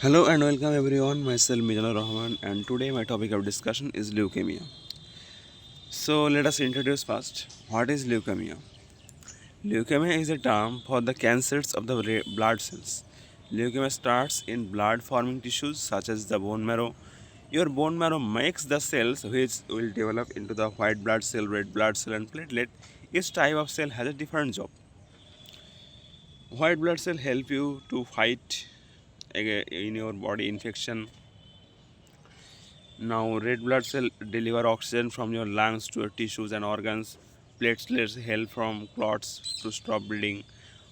Hello and welcome everyone. Myself Mizanur Rahman, and today my topic of discussion is leukemia. So let us introduce first what is leukemia. Leukemia is a term for the cancers of the blood cells. Leukemia starts in blood forming tissues such as the bone marrow. Your bone marrow makes the cells which will develop into the white blood cell, red blood cell, and platelet. Each type of cell has a different job. White blood cell help you to fight in your body infection. Now, red blood cell deliver oxygen from your lungs to your tissues and organs. Platelets help from clots to stop bleeding.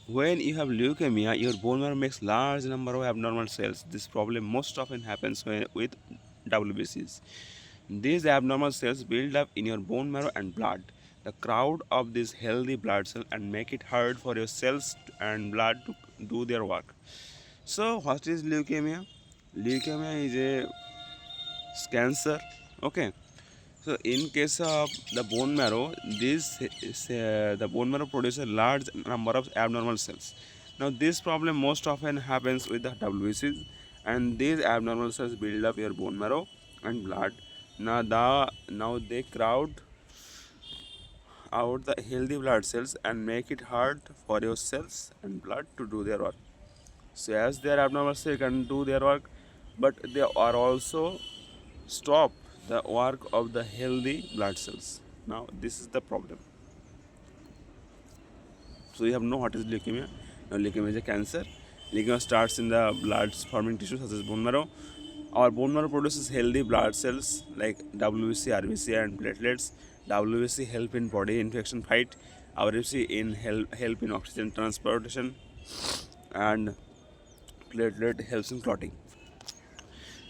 When you have leukemia, your bone marrow makes large number of abnormal cells. This problem most often happens with WBCs. These abnormal cells build up in your bone marrow and blood. The crowd of these healthy blood cells and make it hard for your cells and blood to do their work. So, what is leukemia? Leukemia is a cancer. Okay. So in case of the bone marrow, the bone marrow produces a large number of abnormal cells. Now this problem most often happens with the WBCs, and these abnormal cells build up your bone marrow and blood. Now they crowd out the healthy blood cells and make it hard for your cells and blood to do their work. So as their abnormal cells can do their work, but they are also stop the work of the healthy blood cells. Now this is the problem. So you have know what is leukemia. Now leukemia is a cancer. Leukemia starts in the blood forming tissue such as bone marrow. Our bone marrow produces healthy blood cells like WBC, RBC, and platelets. WBC help in body infection fight. RBC in help in oxygen transportation, and platelet helps in clotting.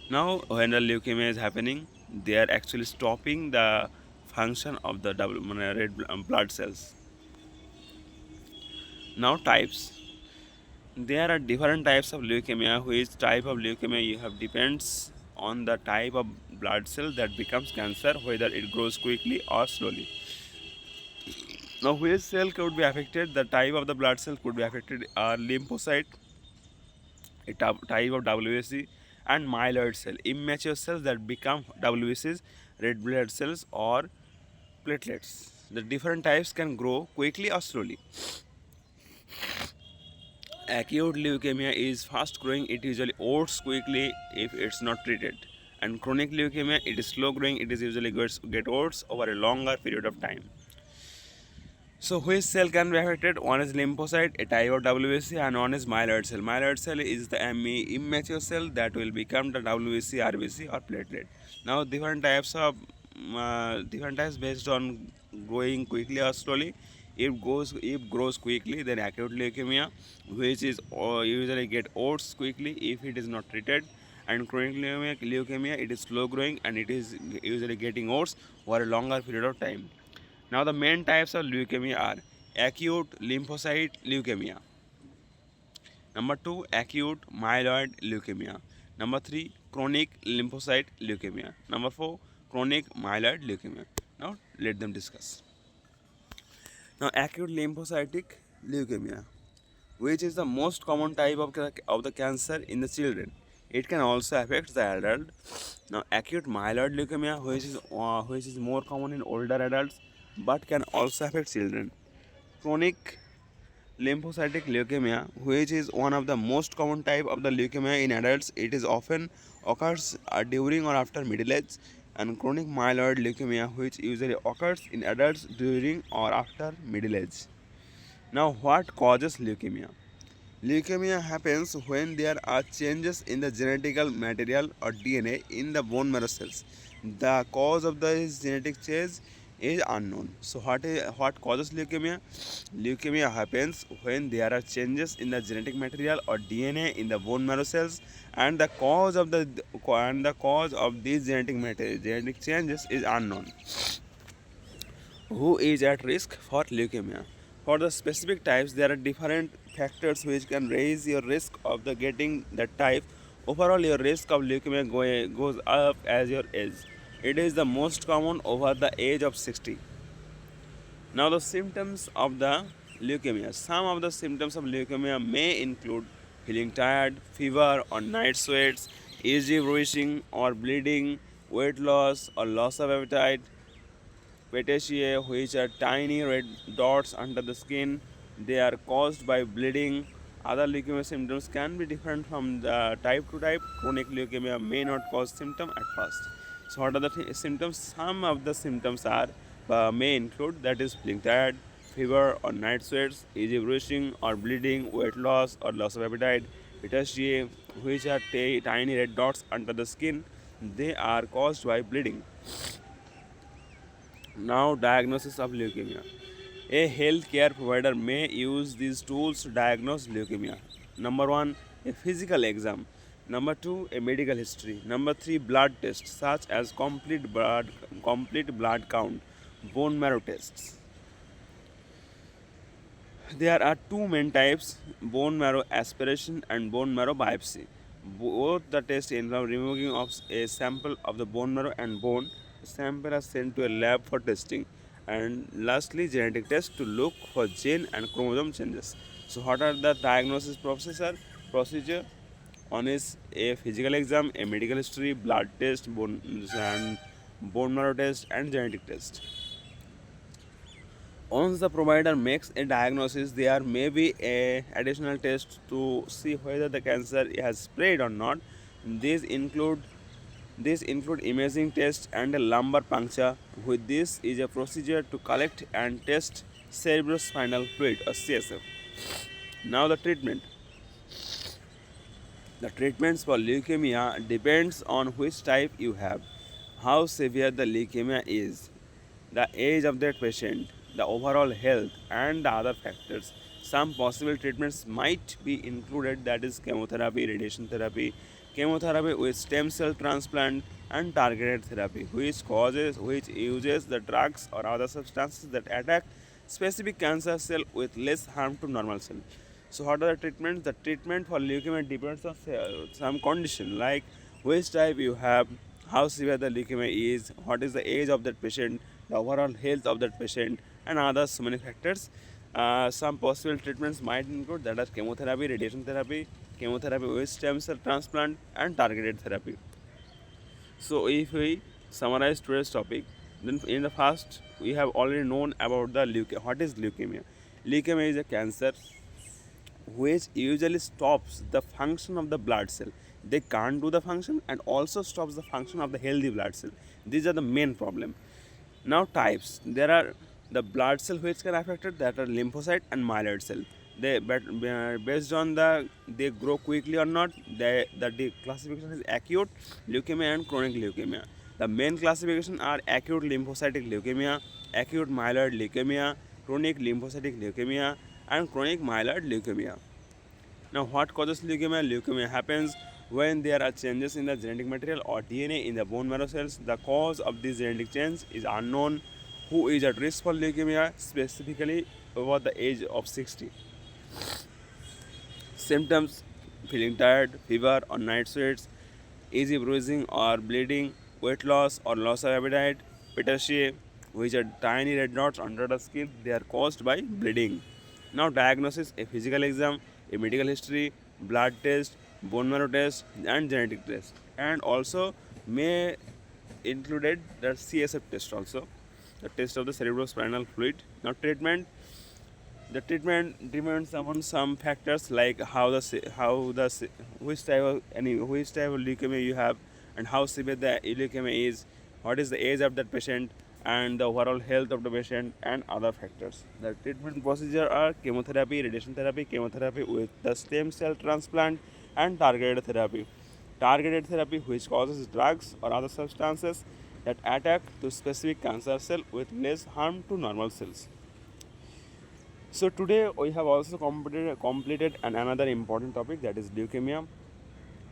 Now, when the leukemia is happening, they are actually stopping the function of the red blood cells. Now, types. There are different types of leukemia. Which type of leukemia you have depends on the type of blood cell that becomes cancer, whether it grows quickly or slowly. Now, which cell could be affected? The type of the blood cell could be affected are lymphocyte, a type of WBC, and myeloid cell, immature cells that become WBCs, red blood cells, or platelets. The different types can grow quickly or slowly. Acute leukemia is fast growing, it usually erodes quickly if it's not treated. And chronic leukemia, it is slow growing, it is usually get erodes over a longer period of time. So which cell can be affected? One is lymphocyte, a type of WBC, and one is myeloid cell. Myeloid cell is the immature cell that will become the WBC, RBC, or platelet. Now different types based on growing quickly or slowly. If grows quickly, then acute leukemia, which is usually get odds quickly if it is not treated. And chronic leukemia, it is slow growing and it is usually getting odds for a longer period of time. Now, the main types of leukemia are acute lymphocyte leukemia. Number 2, acute myeloid leukemia. Number 3, chronic lymphocyte leukemia. Number 4, chronic myeloid leukemia. Now, let them discuss. Now, acute lymphocytic leukemia, which is the most common type of the cancer in the children. It can also affect the adult. Now, acute myeloid leukemia, which is more common in older adults, but can also affect children. Chronic lymphocytic leukemia, which is one of the most common type of the leukemia in adults. It is often occurs during or after middle age. And chronic myeloid leukemia, which usually occurs in adults during or after middle age. Now, what causes leukemia? Leukemia happens when there are changes in the genetical material or DNA in the bone marrow cells. The cause of this genetic change is unknown. So, what causes leukemia? Leukemia happens when there are changes in the genetic material or DNA in the bone marrow cells, and the cause of these genetic changes is unknown. Who is at risk for leukemia? For the specific types, there are different factors which can raise your risk of the getting that type. Overall, your risk of leukemia goes up as your age. It is the most common over the age of 60. Now, the symptoms of the leukemia. Some of the symptoms of leukemia may include feeling tired, fever or night sweats, easy bruising or bleeding, weight loss or loss of appetite, petechiae, which are tiny red dots under the skin. They are caused by bleeding. Other leukemia symptoms can be different from the type to type. Chronic leukemia may not cause symptom at first. So, what are the symptoms? Some of the symptoms are may include, that is feeling tired, fever or night sweats, easy bruising or bleeding, weight loss or loss of appetite, petechiae, which are tiny red dots under the skin. They are caused by bleeding. Now, diagnosis of leukemia. A healthcare provider may use these tools to diagnose leukemia. Number one, a physical exam. Number two, a medical history. Number three, blood tests such as complete blood count, bone marrow tests. There are two main types: bone marrow aspiration and bone marrow biopsy. Both the tests involve removing of a sample of the bone marrow and bone. Sample are sent to a lab for testing. And lastly, genetic tests to look for gene and chromosome changes. So, what are the diagnosis procedure? One is a physical exam, a medical history, blood test, bone marrow test, and genetic test. Once the provider makes a diagnosis, there may be a additional test to see whether the cancer has spread or not. These include imaging tests and a lumbar puncture. With this is a procedure to collect and test cerebrospinal fluid or CSF. Now the treatment. The treatments for leukemia depends on which type you have, how severe the leukemia is, the age of that patient, the overall health, and the other factors. Some possible treatments might be included, that is chemotherapy, radiation therapy, chemotherapy with stem cell transplant, and targeted therapy, which uses the drugs or other substances that attack specific cancer cell with less harm to normal cell. So, what are the treatments? The treatment for leukemia depends on some condition like which type you have, how severe the leukemia is, what is the age of that patient, the overall health of that patient, and other so many factors. Some possible treatments might include, that are chemotherapy, radiation therapy, chemotherapy with stem cell transplant, and targeted therapy. So, if we summarize today's topic, then in the first we have already known about the leukemia. What is leukemia? Leukemia is a cancer which usually stops the function of the blood cell. They can't do the function and also stops the function of the healthy blood cell. These are the main problem. Now types. There are the blood cell which can affected, that are lymphocyte and myeloid cell. Based on they grow quickly or not. The classification is acute leukemia and chronic leukemia. The main classification are acute lymphocytic leukemia, acute myeloid leukemia, chronic lymphocytic leukemia, and chronic myeloid leukemia. Now, what causes leukemia? Leukemia happens when there are changes in the genetic material or DNA in the bone marrow cells. The cause of this genetic change is unknown. Who is at risk for leukemia? Specifically over the age of 60. Symptoms: feeling tired, fever or night sweats, easy bruising or bleeding, weight loss or loss of appetite, petechiae, which are tiny red dots under the skin. They are caused by bleeding. Now, diagnosis: a physical exam, a medical history, blood test, bone marrow test, and genetic test, and also may included the CSF test also, the test of the cerebrospinal fluid. Now, treatment. The treatment depends upon some factors like which type of leukemia you have, and how severe the leukemia is, what is the age of that patient, and the overall health of the patient, and other factors. The treatment procedure are chemotherapy, radiation therapy, chemotherapy with the stem cell transplant, and targeted therapy. Targeted therapy, which causes drugs or other substances that attack to specific cancer cell with less harm to normal cells. So today we have also completed another important topic, that is leukemia.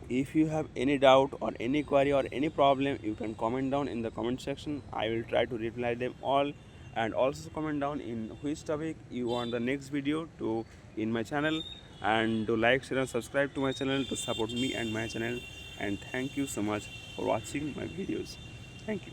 If you have any doubt or any query or any problem, you can comment down in the comment section. I will try to reply them all, and also comment down in which topic you want the next video to in my channel, and to like, share and subscribe to my channel to support me and my channel. And thank you so much for watching my videos. Thank you.